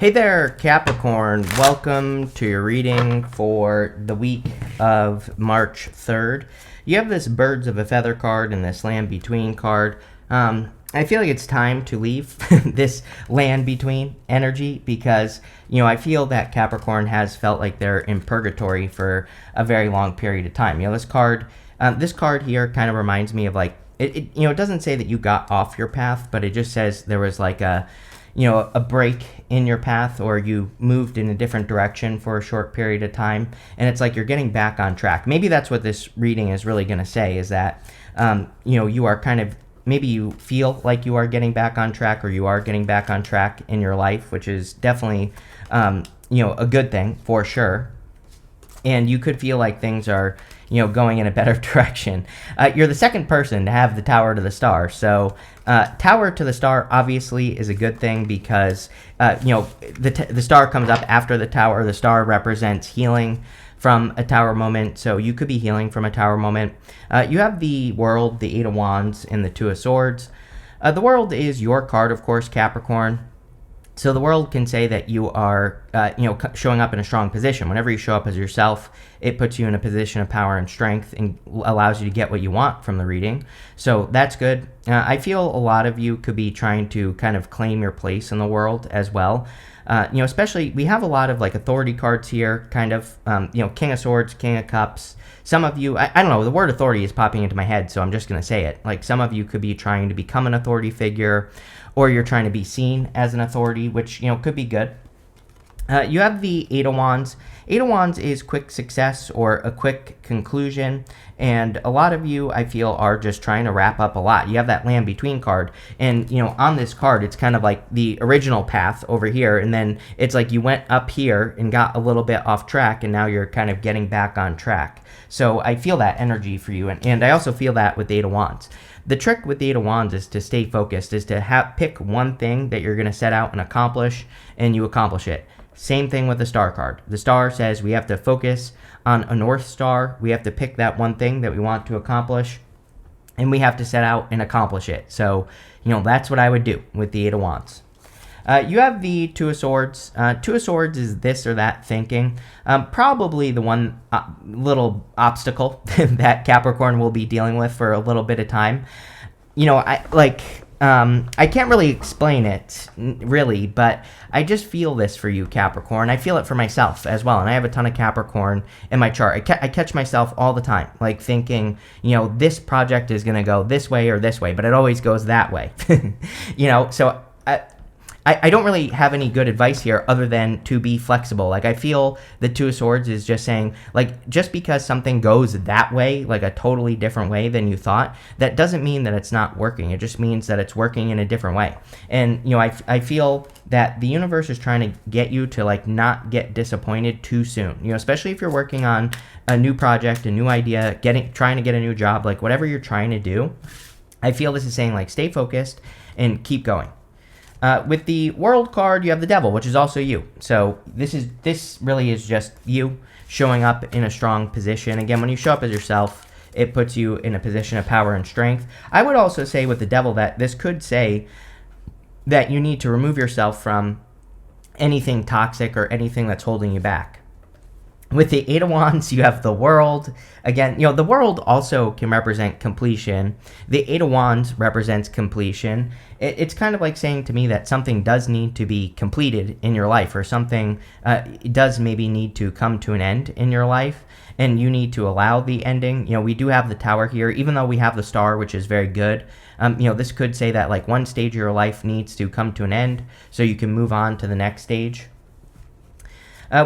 Hey there, Capricorn. Welcome to your reading for the week of March 3rd. You have this Birds of a Feather card and this Land Between card. I feel like it's time to leave this Land Between energy because, I feel that Capricorn has felt like they're in purgatory for a very long period of time. This card here kind of reminds me of it doesn't say that you got off your path, but it just says there was like a break in your path, or you moved in a different direction for a short period of time, and it's like you're getting back on track. Maybe that's what this reading is really going to say, is that you are kind of, maybe you feel like you are getting back on track, or you are getting back on track in your life, which is definitely a good thing for sure. And you could feel like things are going in a better direction. You're the second person to have the Tower to the Star. So Tower to the Star obviously is a good thing because, the star comes up after the Tower. The star represents healing from a Tower moment. So you could be healing from a Tower moment. You have the World, the Eight of Wands, and the Two of Swords. The World is your card, of course, Capricorn. So the World can say that you are, showing up in a strong position. Whenever you show up as yourself, it puts you in a position of power and strength and allows you to get what you want from the reading. So that's good. I feel a lot of you could be trying to kind of claim your place in the world as well. Especially we have a lot of authority cards here, kind of, King of Swords, King of Cups. Some of you, I don't know, the word authority is popping into my head, so I'm just going to say it. Some of you could be trying to become an authority figure, or you're trying to be seen as an authority, which, could be good. You have the Eight of Wands. Eight of Wands is quick success or a quick conclusion, and a lot of you, I feel, are just trying to wrap up a lot. You have that Land Between card, and, on this card, it's kind of like the original path over here, and then it's like you went up here and got a little bit off track, and now you're kind of getting back on track. So I feel that energy for you, and I also feel that with the Eight of Wands. The trick with the Eight of Wands is to stay focused, is to pick one thing that you're going to set out and accomplish, and you accomplish it. Same thing with the Star card. The Star says we have to focus on a North Star. We have to pick that one thing that we want to accomplish, and we have to set out and accomplish it. So, that's what I would do with the Eight of Wands. You have the Two of Swords. Two of Swords is this or that thinking. Probably the one little obstacle that Capricorn will be dealing with for a little bit of time. I can't really explain it, really, but I just feel this for you, Capricorn. I feel it for myself as well, and I have a ton of Capricorn in my chart. I catch myself all the time, thinking, this project is going to go this way or this way, but it always goes that way. So I don't really have any good advice here other than to be flexible. I feel the Two of Swords is just saying, just because something goes that way, a totally different way than you thought, that doesn't mean that it's not working. It just means that it's working in a different way. And, I feel that the universe is trying to get you to, not get disappointed too soon. Especially if you're working on a new project, a new idea, trying to get a new job, whatever you're trying to do, I feel this is saying, stay focused and keep going. With the World card, you have the Devil, which is also you. So this really is just you showing up in a strong position. Again, when you show up as yourself, it puts you in a position of power and strength. I would also say with the Devil that this could say that you need to remove yourself from anything toxic or anything that's holding you back. With the Eight of Wands, you have the World. Again, the World also can represent completion. The Eight of Wands represents completion. It's kind of like saying to me that something does need to be completed in your life, or something does maybe need to come to an end in your life, and you need to allow the ending. We do have the Tower here, even though we have the Star, which is very good. This could say that one stage of your life needs to come to an end so you can move on to the next stage.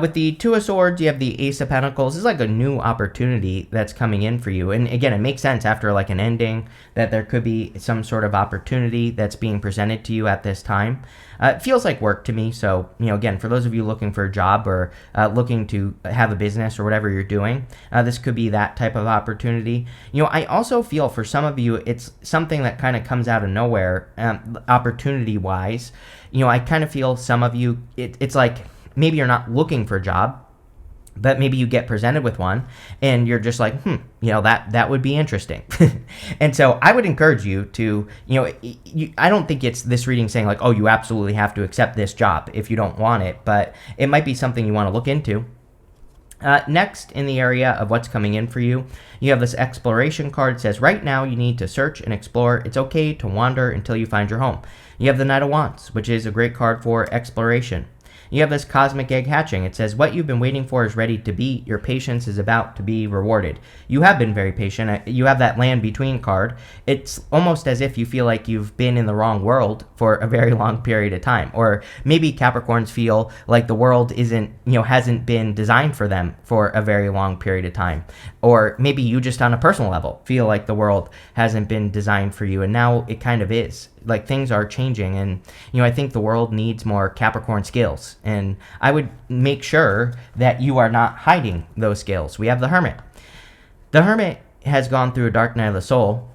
With the Two of Swords, you have the Ace of Pentacles. This is a new opportunity that's coming in for you. And again, it makes sense after an ending that there could be some sort of opportunity that's being presented to you at this time. It feels like work to me. So, again, for those of you looking for a job or looking to have a business or whatever you're doing, this could be that type of opportunity. I also feel for some of you, it's something that kind of comes out of nowhere, opportunity-wise. I kind of feel some of you, it's maybe you're not looking for a job, But maybe you get presented with one and you're just like, that would be interesting. And so I would encourage you to, I don't think it's this reading saying like, oh, you absolutely have to accept this job if you don't want it, but it might be something you want to look into. Next, in the area of what's coming in for you, you have this exploration card. It says, right now you need to search and explore. It's okay to wander until you find your home. You have the Knight of Wands, which is a great card for exploration. You have this cosmic egg hatching. It says, what you've been waiting for is ready to be. Your patience is about to be rewarded. You have been very patient. You have that land between card. It's almost as if you feel like you've been in the wrong world for a very long period of time. Or maybe Capricorns feel like the world hasn't been designed for them for a very long period of time. Or maybe you just on a personal level feel like the world hasn't been designed for you, and now it kind of is. Like, things are changing, and I think the world needs more Capricorn skills, and I would make sure that you are not hiding those skills. We have the Hermit. The Hermit has gone through a dark night of the soul,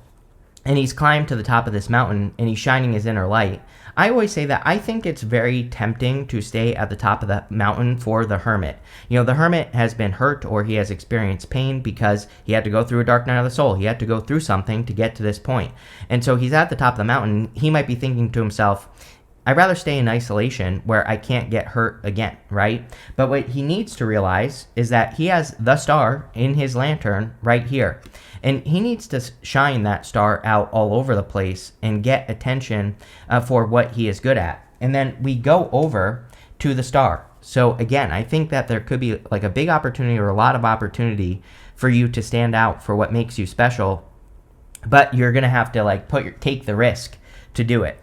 and he's climbed to the top of this mountain, and he's shining his inner light. I always say that I think it's very tempting to stay at the top of the mountain for the Hermit. The Hermit has been hurt, or he has experienced pain because he had to go through a dark night of the soul. He had to go through something to get to this point. And so he's at the top of the mountain. He might be thinking to himself, I'd rather stay in isolation where I can't get hurt again, right? But what he needs to realize is that he has the star in his lantern right here. And he needs to shine that star out all over the place and get attention for what he is good at. And then we go over to the star. So again, I think that there could be like a big opportunity or a lot of opportunity for you to stand out for what makes you special. But you're going to have to take the risk to do it.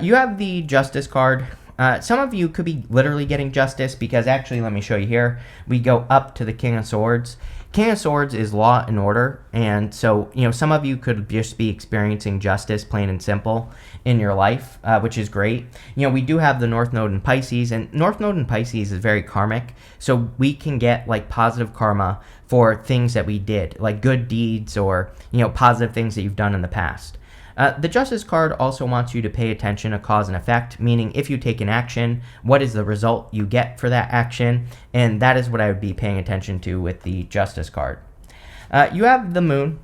You have the Justice card. Some of you could be literally getting justice because actually, let me show you here. We go up to the King of Swords. King of Swords is law and order, and so some of you could just be experiencing justice, plain and simple, in your life, which is great. We do have the North Node in Pisces, and North Node in Pisces is very karmic, so we can get like positive karma for things that we did, like good deeds or positive things that you've done in the past. The Justice card also wants you to pay attention to cause and effect, meaning if you take an action, what is the result you get for that action? And that is what I would be paying attention to with the Justice card. You have the Moon.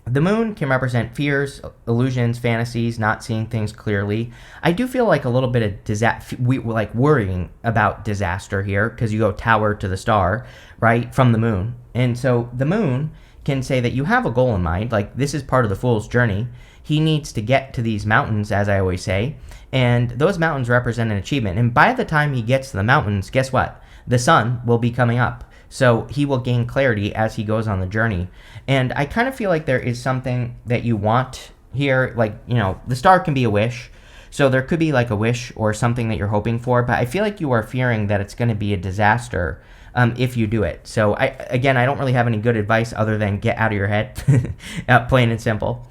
The Moon can represent fears, illusions, fantasies, not seeing things clearly. I do feel like a little bit of worrying about disaster here because you go tower to the star, right, from the Moon. And so the Moon can say that you have a goal in mind, like this is part of the Fool's journey. He needs to get to these mountains, as I always say, and those mountains represent an achievement. And by the time he gets to the mountains, guess what? The sun will be coming up. So he will gain clarity as he goes on the journey. And I kind of feel like there is something that you want here. Like, the star can be a wish. So there could be like a wish or something that you're hoping for. But I feel like you are fearing that it's going to be a disaster if you do it. So I don't really have any good advice other than get out of your head, plain and simple.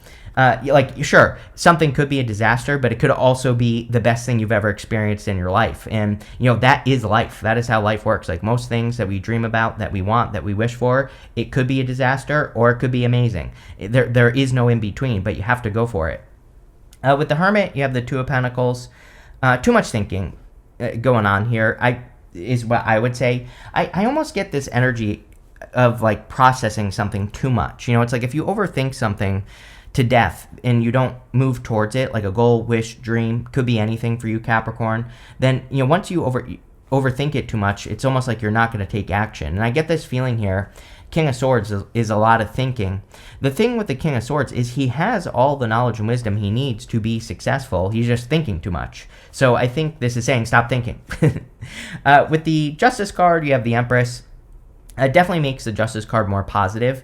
Sure, something could be a disaster, but it could also be the best thing you've ever experienced in your life. And, that is life. That is how life works. Like most things that we dream about, that we want, that we wish for, it could be a disaster or it could be amazing. There is no in between, but you have to go for it. With the Hermit, you have the Two of Pentacles. Too much thinking going on here is what I would say. I almost get this energy of like processing something too much. It's like if you overthink something to death and you don't move towards it, like a goal, wish, dream, could be anything for you, Capricorn, then once you overthink it too much, it's almost like you're not going to take action. And I get this feeling here. King of Swords is a lot of thinking. The thing with the King of Swords is he has all the knowledge and wisdom he needs to be successful. He's just thinking too much. So I think this is saying stop thinking. With the Justice card, you have the Empress. It definitely makes the Justice card more positive.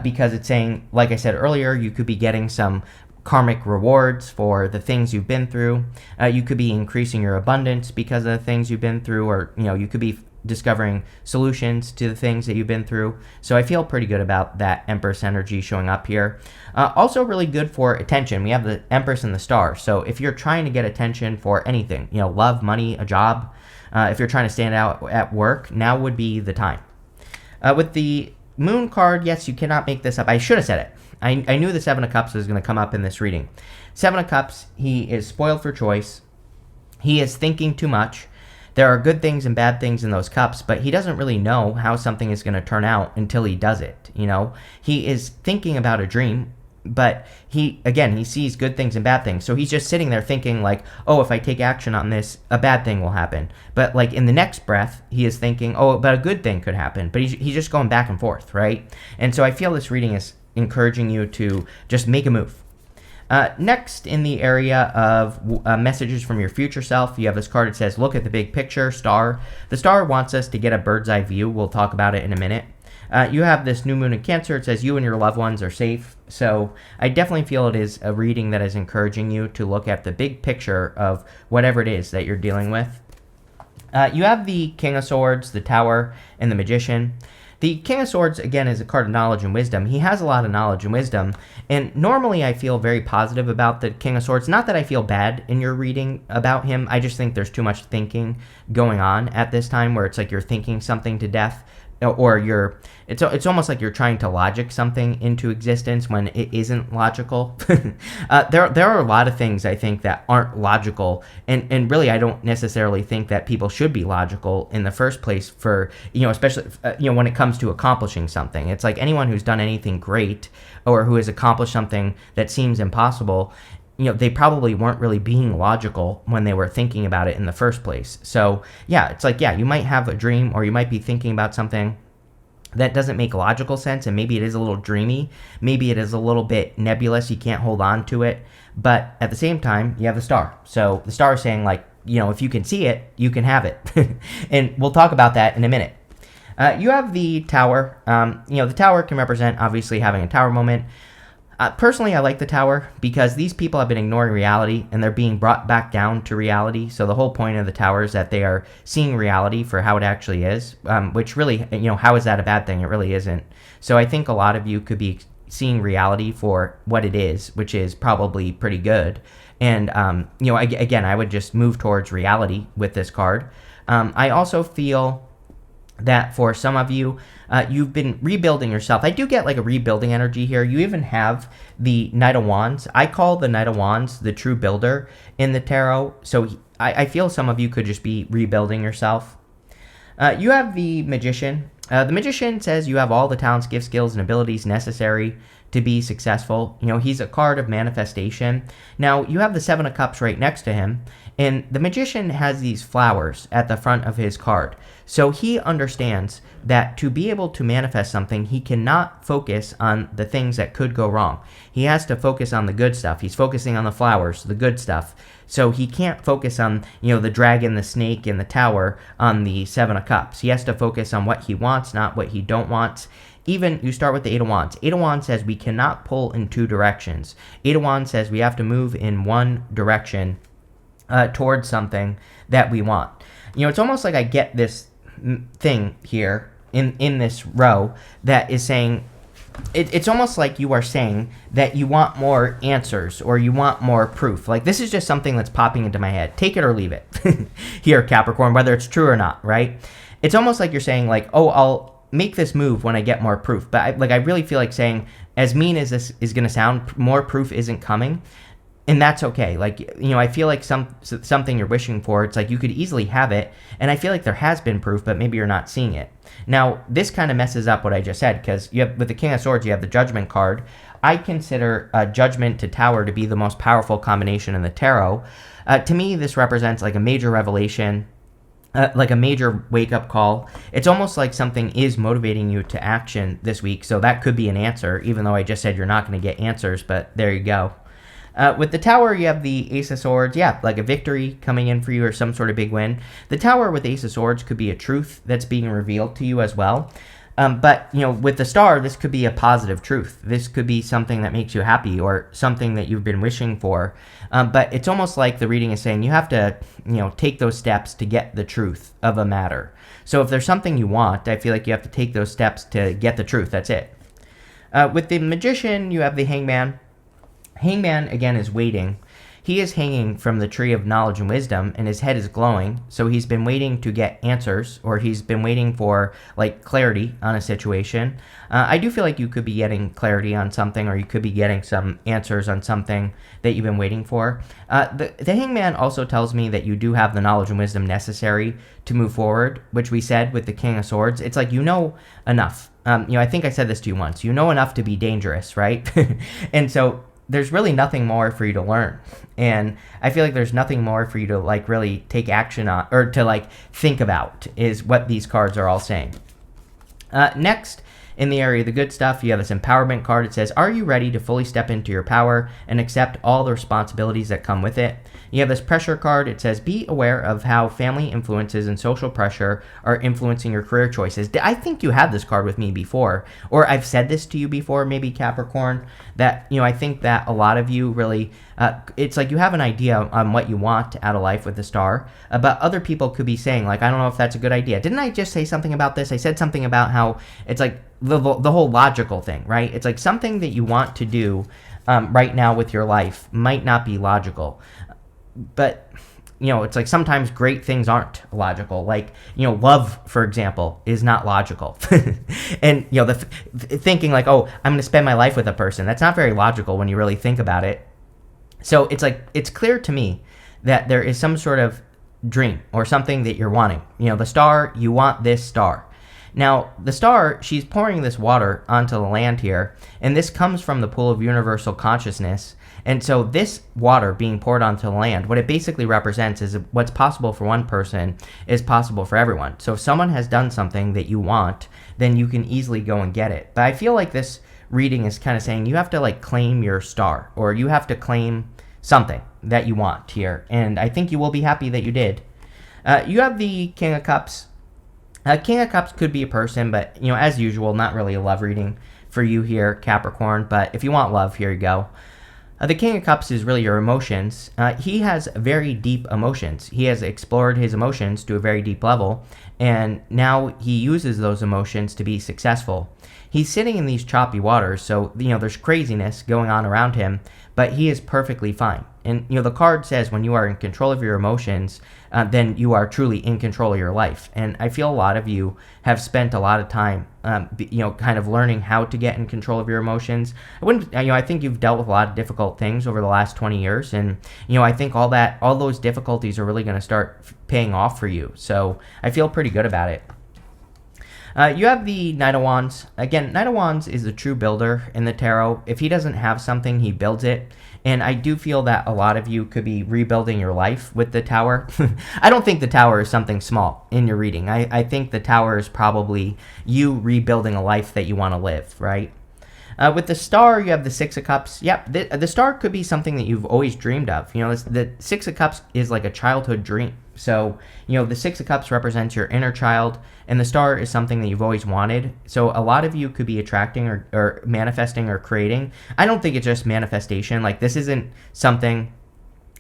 Because it's saying, like I said earlier, you could be getting some karmic rewards for the things you've been through. You could be increasing your abundance because of the things you've been through, or you could be discovering solutions to the things that you've been through. So I feel pretty good about that Empress energy showing up here. Also really good for attention. We have the Empress and the Star. So if you're trying to get attention for anything, love, money, a job, if you're trying to stand out at work, now would be the time. With the Moon card, yes, you cannot make this up. I should have said it. I knew the Seven of Cups was going to come up in this reading. Seven of Cups, he is spoiled for choice. He is thinking too much. There are good things and bad things in those cups, but he doesn't really know how something is going to turn out until he does it. He is thinking about a dream, but he sees good things and bad things. So he's just sitting there thinking like, oh, if I take action on this, a bad thing will happen. But like in the next breath, he is thinking, oh, but a good thing could happen. But he's just going back and forth, right? And so I feel this reading is encouraging you to just make a move. Next, in the area of messages from your future self, you have this card that says, look at the big picture, star. The star wants us to get a bird's eye view. We'll talk about it in a minute. You have this new moon in Cancer. It says you and your loved ones are safe. So I definitely feel it is a reading that is encouraging you to look at the big picture of whatever it is that you're dealing with. You have the King of Swords, the Tower, and the Magician. The King of Swords, again, is a card of knowledge and wisdom. He has a lot of knowledge and wisdom, and normally I feel very positive about the King of Swords. Not that I feel bad in your reading about him. I just think there's too much thinking going on at this time where it's like you're thinking something to death, or it's almost like you're trying to logic something into existence when it isn't logical. There are a lot of things I think that aren't logical, and really I don't necessarily think that people should be logical in the first place for, especially, when it comes to accomplishing something. It's like anyone who's done anything great or who has accomplished something that seems impossible, they probably weren't really being logical when they were thinking about it in the first place. So, yeah, it's like, yeah, you might have a dream or you might be thinking about something that doesn't make logical sense, and maybe it is a little dreamy. Maybe it is a little bit nebulous. You can't hold on to it. But at the same time, you have the star. So the star is saying, like, if you can see it, you can have it. And we'll talk about that in a minute. You have the Tower. The Tower can represent, obviously, having a tower moment. Personally, I like the Tower because these people have been ignoring reality and they're being brought back down to reality. So the whole point of the Tower is that they are seeing reality for how it actually is, which really, how is that a bad thing? It really isn't. So I think a lot of you could be seeing reality for what it is, which is probably pretty good. And, again, I would just move towards reality with this card. I also feel that for some of you, you've been rebuilding yourself. I do get like a rebuilding energy here. You even have the Knight of Wands. I call the Knight of Wands the true builder in the tarot. So I feel some of you could just be rebuilding yourself. You have the Magician. The Magician says you have all the talents, gifts, skills, and abilities necessary to be successful. He's a card of manifestation. Now, you have the Seven of Cups right next to him, and the Magician has these flowers at the front of his card. So he understands that to be able to manifest something, he cannot focus on the things that could go wrong. He has to focus on the good stuff. He's focusing on the flowers, the good stuff. So he can't focus on, the dragon, the snake, and the tower on the Seven of Cups. He has to focus on what he wants, not what he don't want. Even, you start with the Eight of Wands. Eight of Wands says we cannot pull in two directions. Eight of Wands says we have to move in one direction towards something that we want. It's almost like I get this thing here in this row that is saying, it's almost like you are saying that you want more answers or you want more proof. Like, this is just something that's popping into my head. Take it or leave it here, Capricorn, whether it's true or not, right? It's almost like you're saying, like, oh, I'll make this move when I get more proof. But I really feel like saying, as mean as this is going to sound, more proof isn't coming. And that's okay. Like, I feel like something you're wishing for, it's like you could easily have it. And I feel like there has been proof, but maybe you're not seeing it. Now, this kind of messes up what I just said, because with the King of Swords, you have the Judgment card. I consider Judgment to Tower to be the most powerful combination in the tarot. To me, this represents like a major revelation, like a major wake-up call. It's almost like something is motivating you to action this week. So that could be an answer, even though I just said you're not going to get answers, but there you go. With the Tower, you have the Ace of Swords. Yeah, like a victory coming in for you or some sort of big win. The Tower with Ace of Swords could be a truth that's being revealed to you as well. But, with the Star, this could be a positive truth. This could be something that makes you happy or something that you've been wishing for. But it's almost like the reading is saying you have to, take those steps to get the truth of a matter. So if there's something you want, I feel like you have to take those steps to get the truth. That's it. With the Magician, you have the Hangman. Hangman, again, is waiting. he is hanging from the tree of knowledge and wisdom, and his head is glowing. So he's been waiting to get answers, or he's been waiting for like clarity on a situation. I do feel like you could be getting clarity on something, or you could be getting some answers on something that you've been waiting for. The hangman also tells me that you do have the knowledge and wisdom necessary to move forward, which we said with the King of Swords. It's like you know enough. I think I said this to you once. You know enough to be dangerous, right? And so there's really nothing more for you to learn. And I feel like there's nothing more for you to like really take action on, or to like think about, is what these cards are all saying. Next, in the area of the good stuff, you have this empowerment card. It says, are you ready to fully step into your power and accept all the responsibilities that come with it? You have this pressure card. It says, be aware of how family influences and social pressure are influencing your career choices. I think you had this card with me before, or I've said this to you before, maybe Capricorn, that, I think that a lot of you really, it's like you have an idea on what you want out of life with the star, but other people could be saying, like, I don't know if that's a good idea. Didn't I just say something about this? I said something about how it's like the whole logical thing, right? It's like something that you want to do right now with your life might not be logical. But, it's like sometimes great things aren't logical. Like, love, for example, is not logical. And, thinking like, oh, I'm going to spend my life with a person. That's not very logical when you really think about it. So it's like, it's clear to me that there is some sort of dream or something that you're wanting. The star, you want this star. Now, the star, she's pouring this water onto the land here, and this comes from the pool of universal consciousness. And so this water being poured onto the land, what it basically represents is what's possible for one person is possible for everyone. So if someone has done something that you want, then you can easily go and get it. But I feel like this reading is kind of saying you have to like claim your star, or you have to claim something that you want here. And I think you will be happy that you did. You have the King of Cups. King of Cups could be a person, but, as usual, not really a love reading for you here, Capricorn. But if you want love, here you go. The King of Cups is really your emotions. He has very deep emotions. He has explored his emotions to a very deep level, and now he uses those emotions to be successful. He's sitting in these choppy waters, so, there's craziness going on around him, but he is perfectly fine. And, the card says when you are in control of your emotions, then you are truly in control of your life. And I feel a lot of you have spent a lot of time, kind of learning how to get in control of your emotions. I think you've dealt with a lot of difficult things over the last 20 years. And, I think all those difficulties are really going to start paying off for you. So I feel pretty good about it. You have the Knight of Wands. Again, Knight of Wands is the true builder in the tarot. If he doesn't have something, he builds it. And I do feel that a lot of you could be rebuilding your life with the Tower. I don't think the Tower is something small in your reading. I think the Tower is probably you rebuilding a life that you want to live, right? With the Star, you have the Six of Cups. Yep, the Star could be something that you've always dreamed of. The Six of Cups is like a childhood dream. So, the Six of Cups represents your inner child, and the Star is something that you've always wanted. So a lot of you could be attracting or manifesting or creating. I don't think it's just manifestation. Like, this isn't something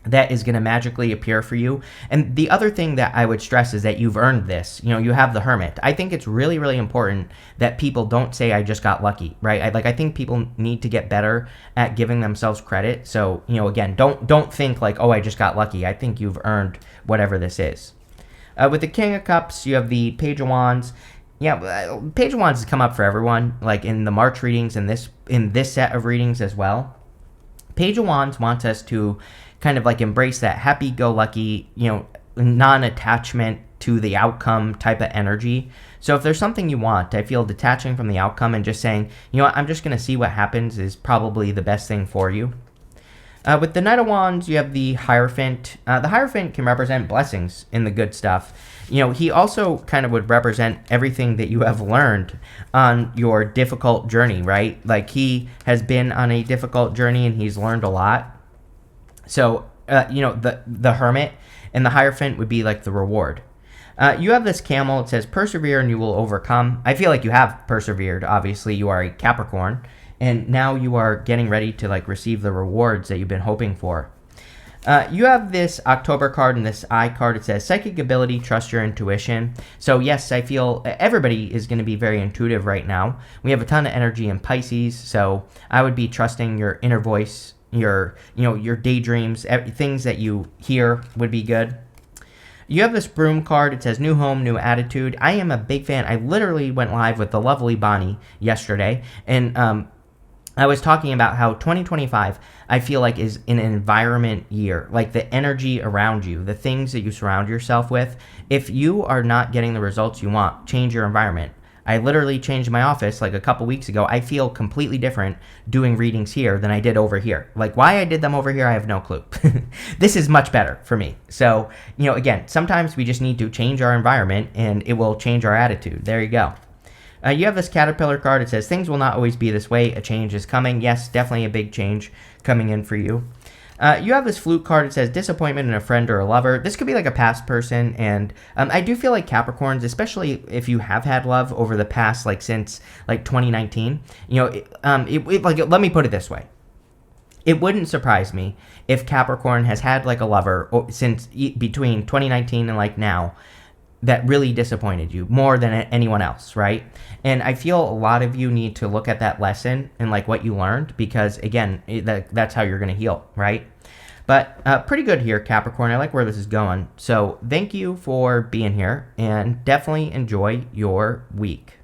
that is going to magically appear for you. And the other thing that I would stress is that you've earned this. You have the Hermit. I think it's really, really important that people don't say, I just got lucky, right? I think people need to get better at giving themselves credit. So, again, don't think like, oh, I just got lucky. I think you've earned whatever this is. With the King of Cups, you have the Page of Wands. Yeah, Page of Wands has come up for everyone, like in the March readings and in this set of readings as well. Page of Wands wants us to kind of like embrace that happy-go-lucky, non-attachment to the outcome type of energy. So if there's something you want, I feel detaching from the outcome and just saying, I'm just going to see what happens is probably the best thing for you. With the Knight of Wands, you have the Hierophant. The Hierophant can represent blessings in the good stuff. He also kind of would represent everything that you have learned on your difficult journey, right? Like, he has been on a difficult journey and he's learned a lot. So, the Hermit and the Hierophant would be like the reward. You have this Camel. It says, persevere and you will overcome. I feel like you have persevered. Obviously, you are a Capricorn. And now you are getting ready to like receive the rewards that you've been hoping for. You have this October card and this Eye card. It says, psychic ability, trust your intuition. So yes, I feel everybody is going to be very intuitive right now. We have a ton of energy in Pisces, so I would be trusting your inner voice your daydreams, things that you hear would be good. You have this broom card. It says new home, new attitude. I am a big fan. I literally went live with the lovely Bonnie yesterday, and I was talking about how 2025, I feel like, is an environment year. Like the energy around you, the things that you surround yourself with. If you are not getting the results you want, change your environment. I literally changed my office like a couple weeks ago. I feel completely different doing readings here than I did over here. Like why I did them over here, I have no clue. This is much better for me. So, again, sometimes we just need to change our environment and it will change our attitude. There you go. You have this caterpillar card. It says things will not always be this way. A change is coming. Yes, definitely a big change coming in for you. You have this flute card. It says disappointment in a friend or a lover. This could be like a past person, and I do feel like Capricorns, especially if you have had love over the past, like since like 2019. Let me put it this way: it wouldn't surprise me if Capricorn has had like a lover since between 2019 and like now that really disappointed you more than anyone else, right? And I feel a lot of you need to look at that lesson and like what you learned, because again, that's how you're going to heal, right? But pretty good here, Capricorn. I like where this is going. So thank you for being here, and definitely enjoy your week.